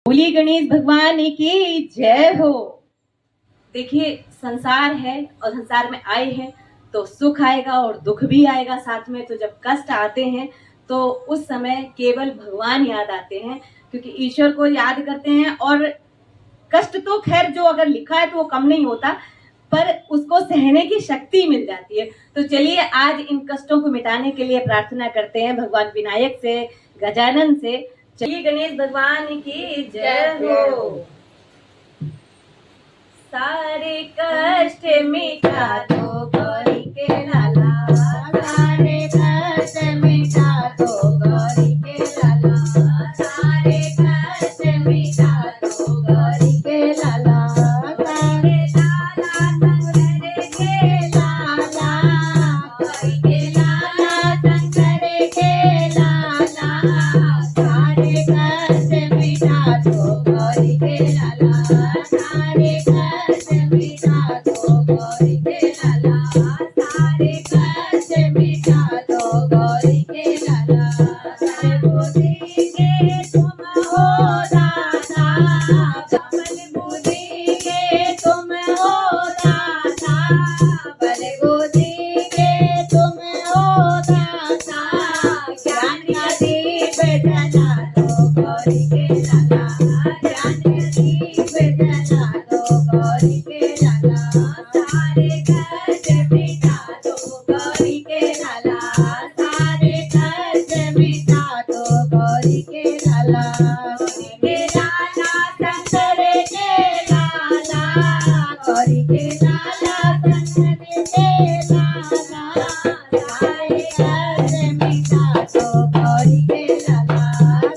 बोलिए गणेश भगवान की जय हो। देखिए संसार है और संसार में आए हैं तो सुख आएगा और दुख भी आएगा साथ में। तो जब कष्ट आते हैं तो उस समय केवल भगवान याद आते हैं, क्योंकि ईश्वर को याद करते हैं। और कष्ट तो खैर जो अगर लिखा है तो वो कम नहीं होता, पर उसको सहने की शक्ति मिल जाती है। तो चलिए आज इन कष्टों को मिटाने के लिए प्रार्थना करते हैं भगवान विनायक से, गजानन से। चलिए गणेश भगवान की जय हो। सारे कष्ट मिटा दो गौरी के लाला, सारे कष्ट मिटा दो गौरी के लाला, सारे कष्ट मिटा दो गौरी के लाला, सारे लाला शंकर के लाला, गौरी के लाला शंकर के लाला, सारे कष्ट मिटा दो गौरी के लाला, सारे कष्ट मिटा दो गौरी के लाला, सारे कष्ट मिटा दो गौरी के लाला। सारे बुद्धि के तुम हो दाता, कमल बुद्धि के तुम हो दाता, बल बुद्धि के तुम हो दाता, ज्ञान का दीप जला दो गौरी के लाला, ज्ञान का दीप जला दो गौरी के लाला, सारे कष्ट मिटा दो गौरी के लाला, सारे कष्ट मिटा दो गौरी के लाला, गौरी के लाला शंकर के लाला, गौरी के लाला शंकर के लाला, सारे कष्ट मिटा दो गौरी के लाला,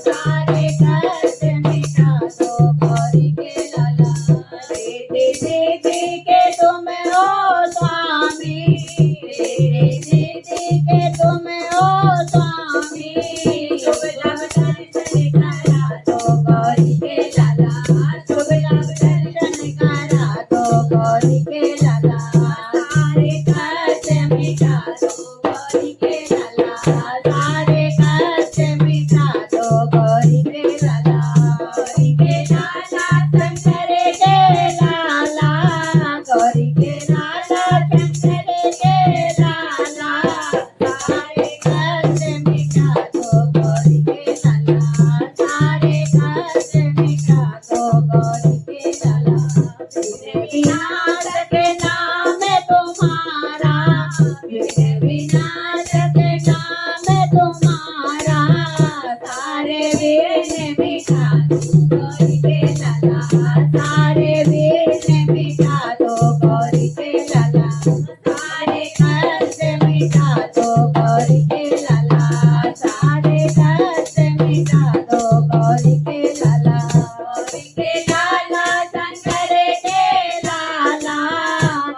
सारे कष्ट मिटा दो गौरी के लाला। तेरे दीदी के तुम हो स्वामी, तेरे दीदी के तुम हो स्वामी, शुभ लाभ दर्शन करा दो गौरी के लाला, शुभ लाभ दर्शन करा दो गौरी के लाला, सारे कष्ट मिटा दो गौरी के लाला, सारे कष्ट मिटा दो गौरी के लाला, गौरी के लाला शंकर के लाला, गौरी के लाला शंकर के लाला, सारे कष्ट मिटा दो गौरी के लाला, सारे कष्ट मिटा दो गौरी के लाला। विनाश के नाम तुम्हारा, विनाश के नाम तुम्हारा, सारे विघ्न मिटा दो गौरी के लाला, सारे विघ्न मिटा दो गौरी के लाला, सारे कष्ट मिटा दो गौरी के लाला, सारे कष्ट मिटा दो गौरी के लाला, गौरी के लाला शंकर के लाला,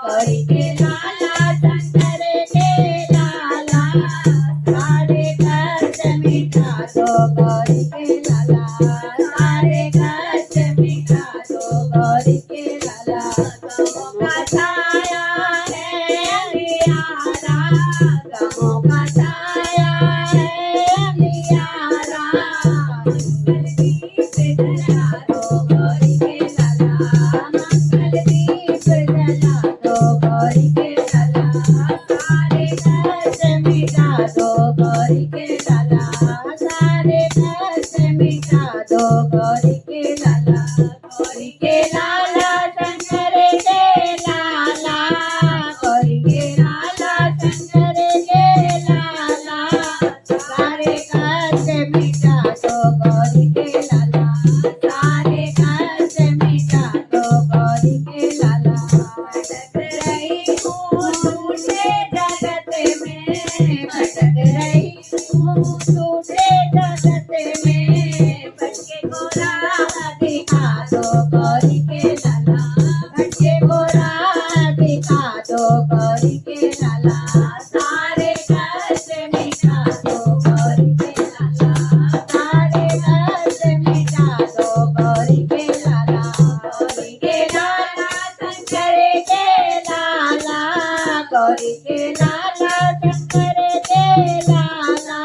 गौरी के लाला शंकर के लाला, सारे कष्ट मिटा दो गौरी के लाला, सारे कष्ट मिटा दो गौरी के लाला। गमों का छाया है अंधियारा, गमों का छाया है अंधियारा, मंगल दीप जला दो गौरी के लाला, मंगल दीप जला दो गौरी के लाला, सारे कष्ट मिटा दो गौरी के लाला, सारे कष्ट मिटा दो गौरी के लाला, गौरी के लाला शंकर के लाला, गौरी के लाला शंकर के लाला, सारे कष्ट मिटा दो गौरी के लाला, सारे कष्ट मिटा दो गौरी के लाला। भटक रही हूँ झूठे जगत में, भटक रही हूँ झूठे जगत में, भटके को राह दिखा दो गौरी के लाला, भटके को राह दिखा दो गौरी के लाला, सारे कष्ट मिटा दो गौरी के लाला, सारे कष्ट मिटा दो गौरी के लाला, गौरी के लाला शंकर के लाला, गौरी के लाला शंकर के लाला,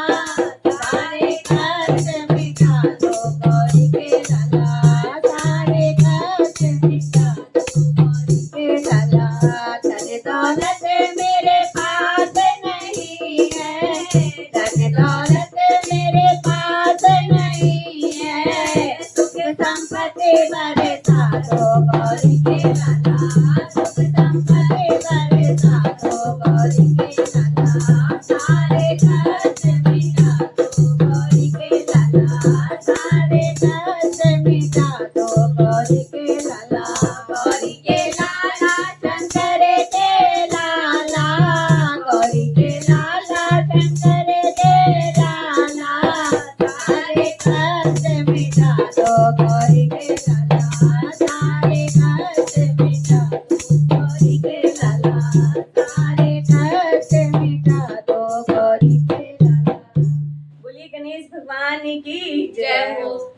गणेश भगवान की जय हो।